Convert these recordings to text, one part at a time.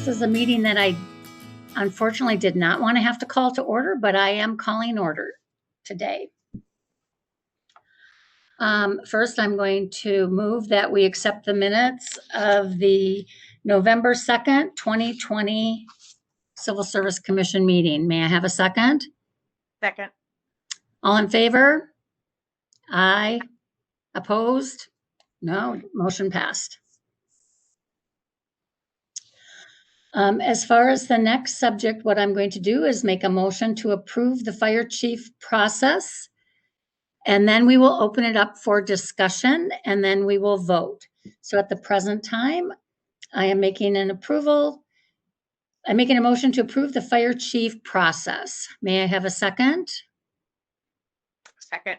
This is a meeting that I unfortunately did not want to have to call to order, but I am calling order today. First, I'm going to move that we accept the minutes of the November 2nd, 2020 Civil Service Commission meeting. May I have a second? Second. All in favor? Aye. Opposed? No. Motion passed. As far as the next subject, what I'm going to do is make a motion to approve the fire chief process. And then we will open it up for discussion and then we will vote. So at the present time, I am making a motion to approve the fire chief process. May I have a second? Second.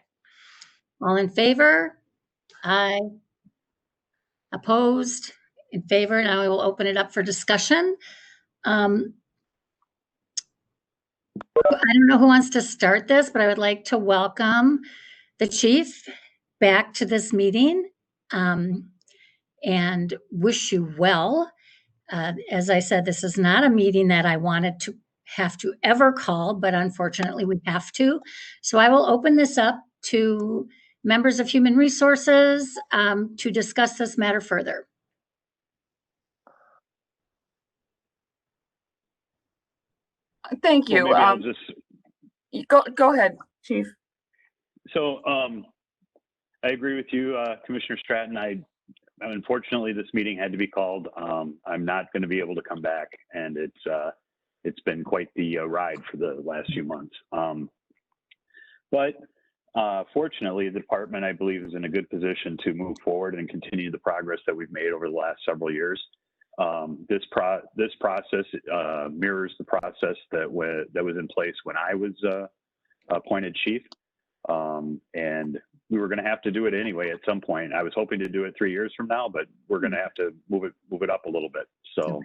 All in favor? Aye. Opposed? In favor? Now I will open it up for discussion. I don't know who wants to start this, but I would like to welcome the chief back to this meeting and wish you well. As I said, this is not a meeting that I wanted to have to ever call, but unfortunately we have to. So I will open this up to members of Human Resources to discuss this matter further. Thank you. Well, Go ahead, Chief. So I agree with you, Commissioner Stratton. Unfortunately, this meeting had to be called. I'm not going to be able to come back, and it's been quite the ride for the last few months. But fortunately, the department, I believe, is in a good position to move forward and continue the progress that we've made over the last several years. This process mirrors the process that was in place when I was appointed chief, and we were going to have to do it anyway at some point. I was hoping to do it 3 years from now, but we're going to have to move it up a little bit. So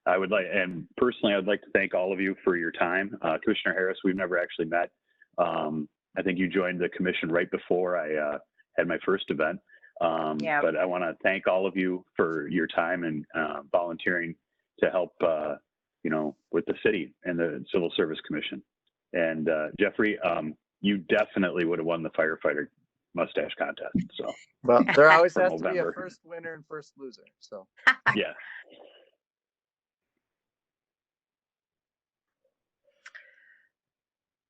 I would like, and personally, I'd like to thank all of you for your time. Commissioner Harris, we've never actually met. I think you joined the commission right before I had my first event. Yeah. But I want to thank all of you for your time and volunteering to help, with the city and the Civil Service Commission. And Jeffrey, you definitely would have won the firefighter mustache contest. So, well, there always has to be a November. first winner and first loser. So, yeah.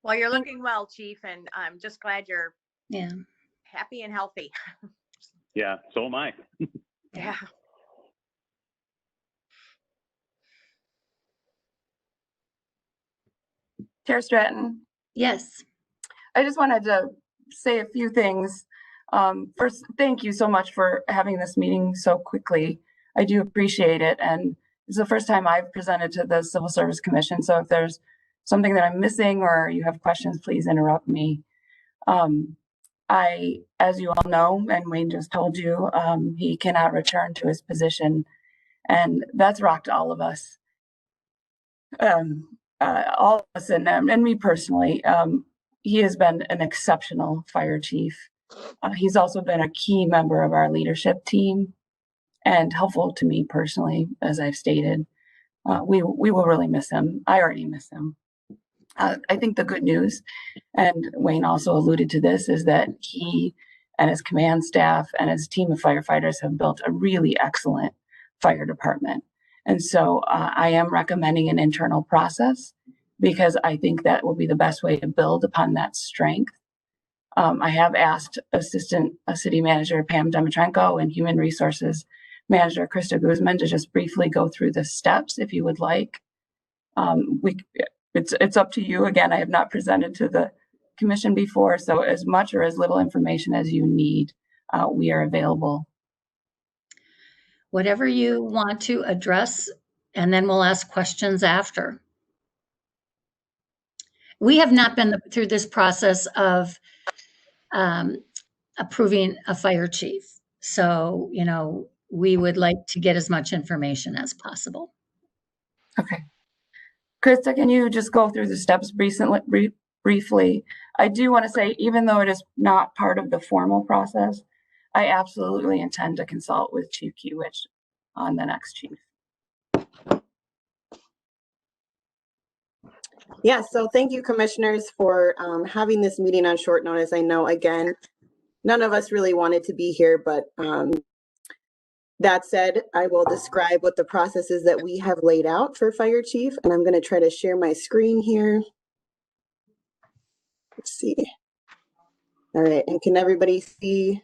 Well, you're looking well, Chief, and I'm just glad you're happy and healthy. Yeah, so am I. Yeah. Chair Stratton. Yes. I just wanted to say a few things. First, thank you so much for having this meeting so quickly. I do appreciate it. And it's the first time I've presented to the Civil Service Commission. So if there's something that I'm missing or you have questions, please interrupt me. As you all know, and Wayne just told you, he cannot return to his position. And that's rocked all of us. All of us and me personally. He has been an exceptional fire chief. He's also been a key member of our leadership team and helpful to me personally, as I've stated. We will really miss him. I already miss him. I think the good news, and Wayne also alluded to this, is that he and his command staff and his team of firefighters have built a really excellent fire department. And so I am recommending an internal process because I think that will be the best way to build upon that strength. I have asked Assistant City Manager Pam Demetrenko and Human Resources Manager Krista Guzman to just briefly go through the steps if you would like. It's up to you. Again, I have not presented to the commission before, so as much or as little information as you need, we are available. Whatever you want to address, and then we'll ask questions after. We have not been through this process of approving a fire chief. So, we would like to get as much information as possible. Okay. Krista, can you just go through the steps briefly? I do want to say, even though it is not part of the formal process, I absolutely intend to consult with Chief Kiewicz on the next chief. Yeah, so thank you, commissioners, for having this meeting on short notice. I know, again, none of us really wanted to be here, but that said, I will describe what the process is that we have laid out for fire chief, and I'm going to try to share my screen here. Let's see. All right, and can everybody see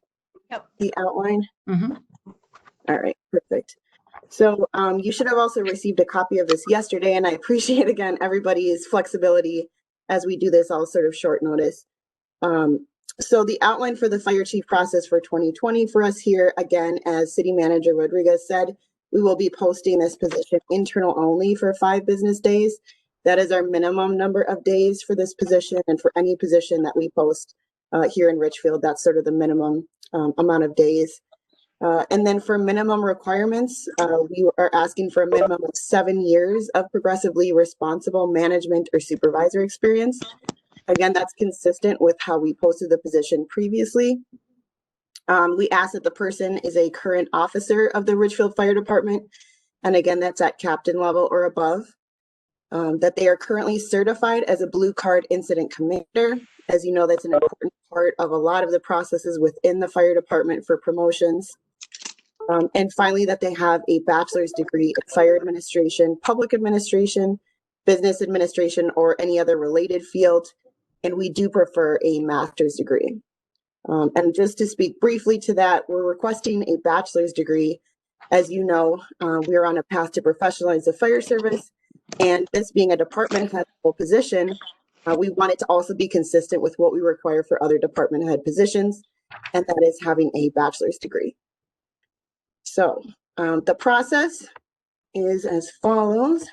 the outline? Mm-hmm. All right, perfect. So you should have also received a copy of this yesterday, and I appreciate, again, everybody's flexibility as we do this all sort of short notice. So the outline for the fire chief process for 2020 for us here, again, as City Manager Rodriguez said, we will be posting this position internal only for 5 business days. That is our minimum number of days for this position, and for any position that we post here in Richfield, that's sort of the minimum amount of days. And then for minimum requirements, we are asking for a minimum of 7 years of progressively responsible management or supervisor experience. Again, that's consistent with how we posted the position previously. We ask that the person is a current officer of the Richfield Fire Department. And again, that's at captain level or above. That they are currently certified as a blue card incident commander. As you know, that's an important part of a lot of the processes within the fire department for promotions. And finally, that they have a bachelor's degree in fire administration, public administration, business administration, or any other related field. And we do prefer a master's degree. And just to speak briefly to that, we're requesting a bachelor's degree. As you know, we're on a path to professionalize the fire service. And this being a department head position, we want it to also be consistent with what we require for other department head positions, and that is having a bachelor's degree. So the process is as follows.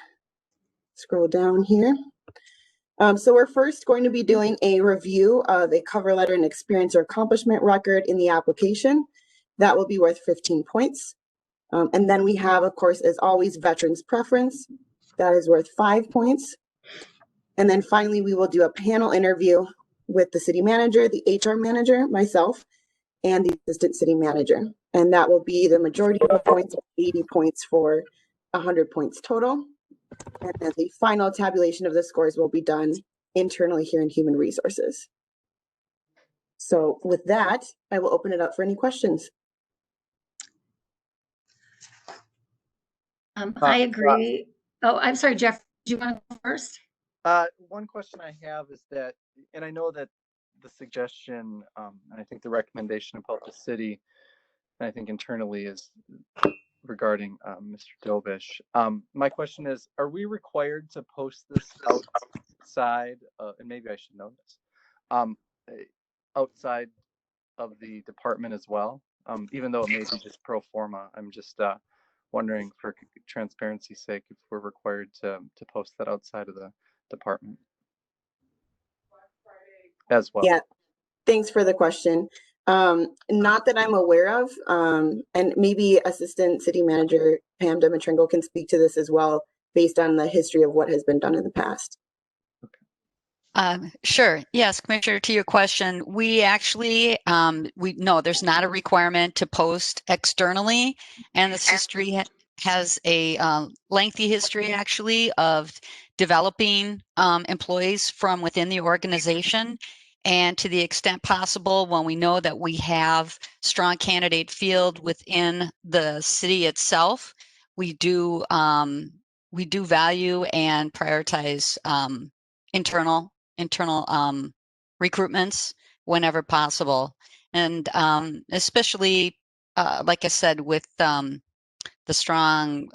Scroll down here. So we're first going to be doing a review of a cover letter and experience or accomplishment record in the application. That will be worth 15 points. And then we have, of course, as always, veterans preference. That is worth 5 points. And then finally, we will do a panel interview with the city manager, the HR manager, myself, and the assistant city manager. And that will be the majority of the points, 80 points for 100 points total. And then the final tabulation of the scores will be done internally here in Human Resources. So with that, I will open it up for any questions. I agree. Oh, I'm sorry, Jeff, do you want to go first? One question I have is that, and I know that the suggestion, and I think the recommendation about the city, and I think internally is regarding Mr. Dobish. My question is, are we required to post this outside, and maybe I should know this, outside of the department as well? Even though it may be just pro forma, I'm just wondering, for transparency's sake, if we're required to post that outside of the department as well. Yeah, thanks for the question. Not that I'm aware of, and maybe Assistant City Manager Pam Demetringle can speak to this as well, based on the history of what has been done in the past. Sure. Yes, Commissioner, to your question, we actually, no, there's not a requirement to post externally, and this history has a lengthy history actually of developing employees from within the organization. And to the extent possible, when we know that we have strong candidate field within the city itself, we do value and prioritize internal recruitments whenever possible. And especially, like I said, with the strong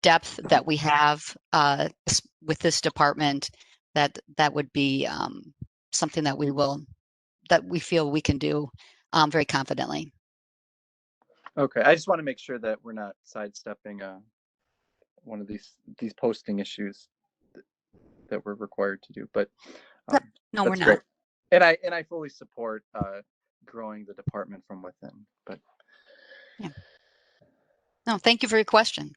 depth that we have with this department, that would be something that we feel we can do very confidently. Okay, I just want to make sure that we're not sidestepping one of these posting issues that we're required to do, but no, we're not. Great. And I fully support growing the department from within. But yeah, no, thank you for your question.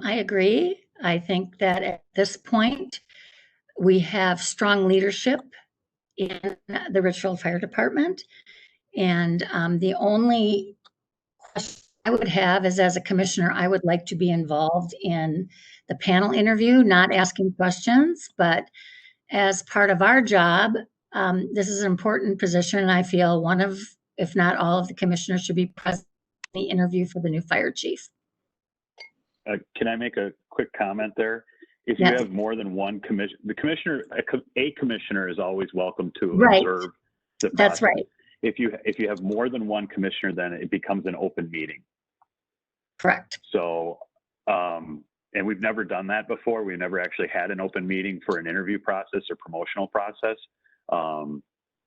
I agree. I think that at this point we have strong leadership in the Richfield Fire Department, and the only question I would have is, as a commissioner, I would like to be involved in the panel interview, not asking questions, but as part of our job, this is an important position, and I feel one of, if not all of the commissioners should be present in the interview for the new fire chief. Can I make a quick comment there? If you Yes. have more than one a commissioner is always welcome to Right. observe the process. That's right. If you have more than one commissioner, then it becomes an open meeting. Correct. So, and we've never done that before. We've never actually had an open meeting for an interview process or promotional process.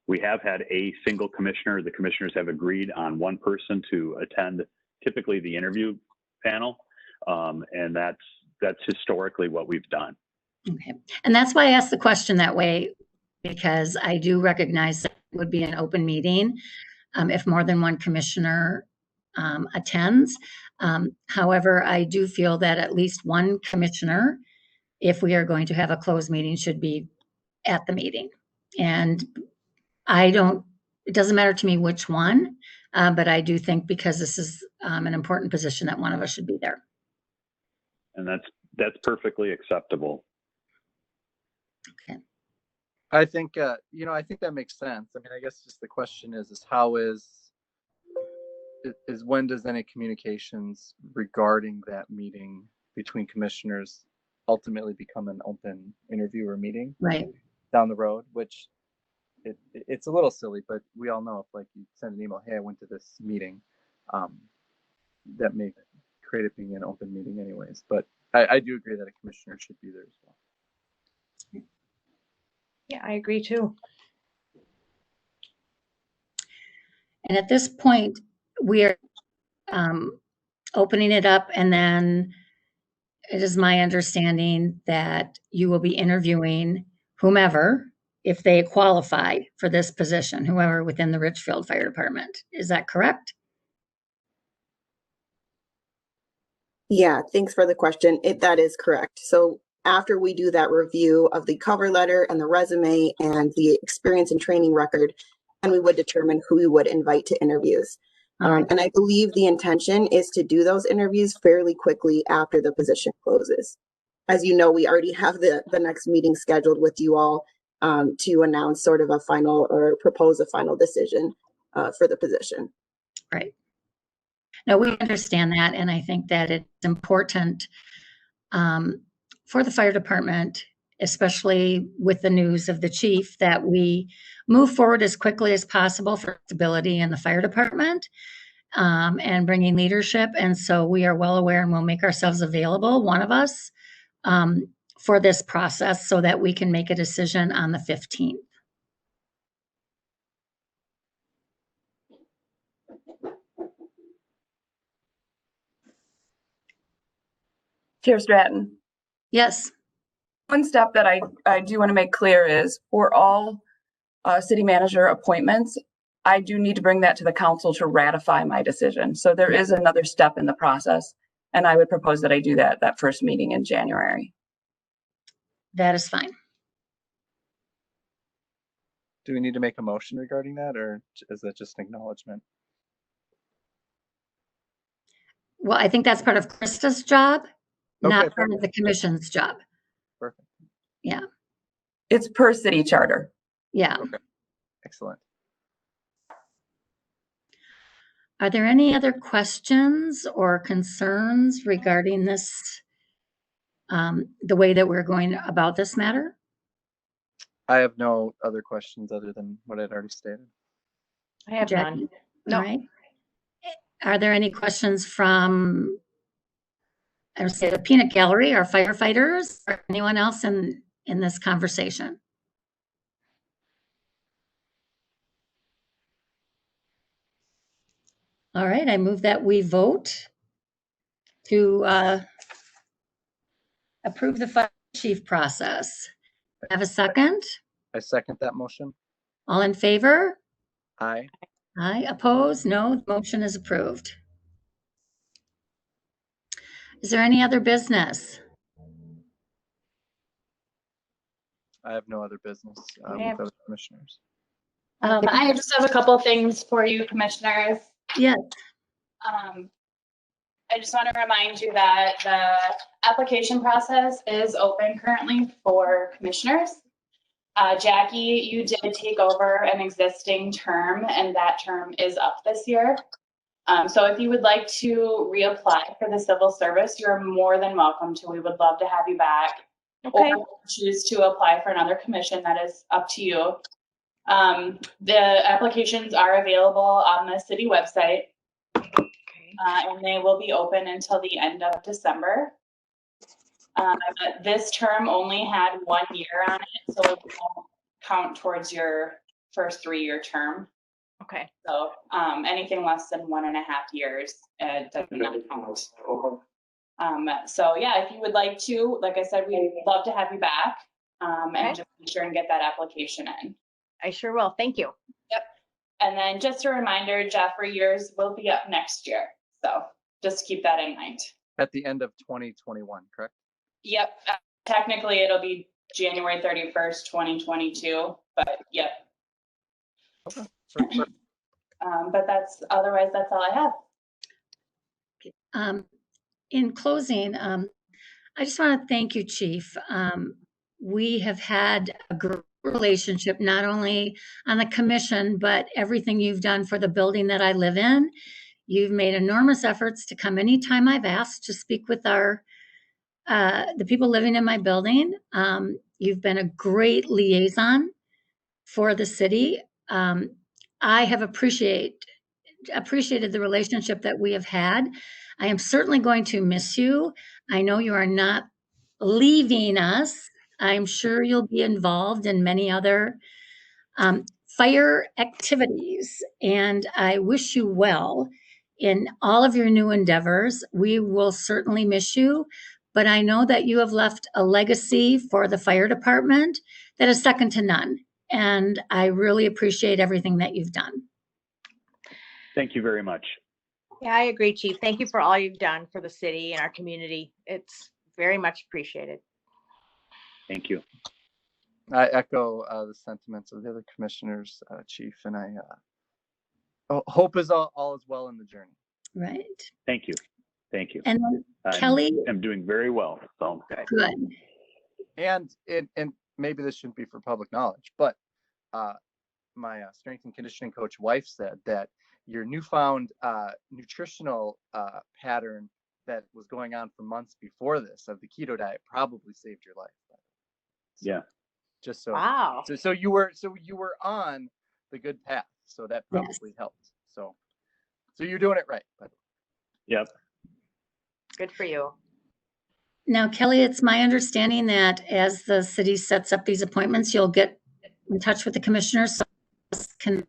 We have had a single commissioner. The commissioners have agreed on one person to attend typically the interview panel. And that's historically what we've done. Okay. And that's why I asked the question that way, because I do recognize that it would be an open meeting if more than one commissioner attends. However, I do feel that at least one commissioner, if we are going to have a closed meeting, should be at the meeting. And it doesn't matter to me which one, but I do think because this is an important position that one of us should be there. And that's perfectly acceptable. Okay. I think, I think that makes sense. I mean, I guess just the question is how is when does any communications regarding that meeting between commissioners ultimately become an open interview or meeting Right. down the road, which it's a little silly, but we all know if like you send an email, hey, I went to this meeting, that may create it being an open meeting anyways. But I do agree that a commissioner should be there as well. Yeah, I agree too. And at this point, we are opening it up, and then it is my understanding that you will be interviewing whomever, if they qualify for this position, whoever within the Richfield Fire Department. Is that correct? Yeah, thanks for the question. That is correct. So after we do that review of the cover letter and the resume and the experience and training record, and we would determine who we would invite to interviews. And I believe the intention is to do those interviews fairly quickly after the position closes. As you know, we already have the next meeting scheduled with you all to announce sort of a final or propose a final decision for the position. Right. No, we understand that, and I think that it's important for the fire department, especially with the news of the chief, that we move forward as quickly as possible for stability in the fire department and bringing leadership. And so we are well aware, and we'll make ourselves available, one of us, for this process so that we can make a decision on the 15th. Chair Stratton. Yes. One step that I do want to make clear is for all city manager appointments, I do need to bring that to the council to ratify my decision. So there is another step in the process, and I would propose that I do that first meeting in January. That is fine. Do we need to make a motion regarding that, or is that just an acknowledgement? Well, I think that's part of Krista's job, not Okay, part of the commission's job. Perfect. Yeah. It's per city charter. Yeah. Okay. Excellent. Are there any other questions or concerns regarding this, the way that we're going about this matter? I have no other questions other than what I'd already stated. I have Jackie? none. No. All right. Are there any questions from, I would say, the peanut gallery or firefighters or anyone else in this conversation? All right, I move that we vote to approve the fire chief process. Have a second? I second that motion. All in favor? Aye. Aye. Opposed? No. The motion is approved. Is there any other business? I have no other business with other commissioners. I just have a couple things for you, commissioners. Yes. I just want to remind you that the application process is open currently for commissioners. Jackie, you did take over an existing term, and that term is up this year. So if you would like to reapply for the civil service, you're more than welcome to. We would love to have you back. Okay. Or choose to apply for another commission. That is up to you. The applications are available on the city website, and they will be open until the end of December. This term only had 1 year on it, so it won't count towards your first 3-year term. Okay. So anything less than 1.5 years does not count. So yeah, if you would like to, like I said, we'd love to have you back, and just be sure and get that application in. I sure will. Thank you. Yep. And then just a reminder, Jeffrey, yours will be up next year. So just keep that in mind. At the end of 2021, correct? Yep. Technically, it'll be January 31st, 2022, but yep. Okay. But otherwise, that's all I have. In closing, I just want to thank you, Chief. We have had a great relationship, not only on the commission, but everything you've done for the building that I live in. You've made enormous efforts to come anytime I've asked to speak with the people living in my building. You've been a great liaison for the city. I have appreciated the relationship that we have had. I am certainly going to miss you. I know you are not leaving us. I'm sure you'll be involved in many other fire activities, and I wish you well in all of your new endeavors. We will certainly miss you, but I know that you have left a legacy for the fire department that is second to none, and I really appreciate everything that you've done. Thank you very much. Yeah, I agree, Chief. Thank you for all you've done for the city and our community. It's very much appreciated. Thank you. I echo the sentiments of the other commissioners, Chief, and I hope is all is well in the journey. Right. Thank you. Thank you. And then Kelly, I'm doing very well. So good. And maybe this shouldn't be for public knowledge, but my strength and conditioning coach wife said that your newfound nutritional pattern that was going on for months before this of the keto diet probably saved your life. So, yeah. Just so. Wow. So you were on the good path. So that probably helped. So you're doing it right. Yep. Good for you. Now, Kelly, it's my understanding that as the city sets up these appointments, you'll get in touch with the commissioners so can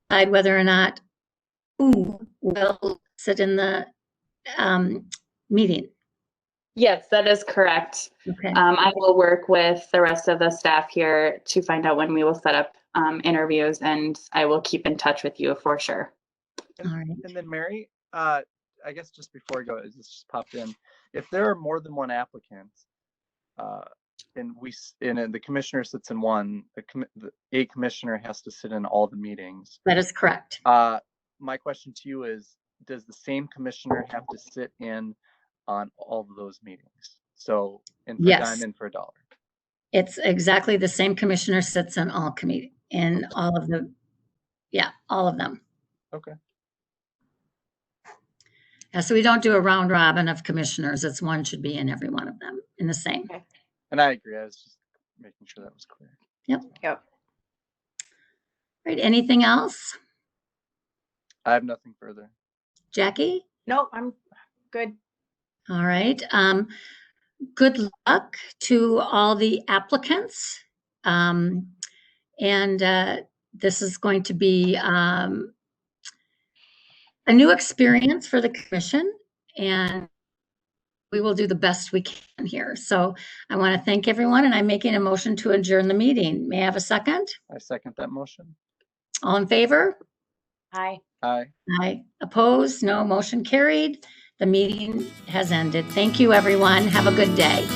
decide whether or not who will sit in the meeting. Yes, that is correct. Okay. I will work with the rest of the staff here to find out when we will set up interviews, and I will keep in touch with you for sure. All right. And then Mary, I guess just before I go, this just popped in. If there are more than one applicant, and the commissioner sits in one, a commissioner has to sit in all the meetings. That is correct. My question to you is, does the same commissioner have to sit in on all of those meetings? So in for Yes. a dime, in for a dollar. It's exactly the same commissioner sits in all all of all of them. Okay. Yeah, so we don't do a round robin of commissioners. It's one should be in every one of them in the same. Okay. And I agree. I was just making sure that was clear. Yep. Right. Anything else? I have nothing further. Jackie? No, I'm good. All right. Good luck to all the applicants. This is going to be a new experience for the commission, and we will do the best we can here. So I want to thank everyone, and I'm making a motion to adjourn the meeting. May I have a second? I second that motion. All in favor? Hi. Aye. Aye. Opposed? No. Motion carried. The meeting has ended. Thank you, everyone. Have a good day.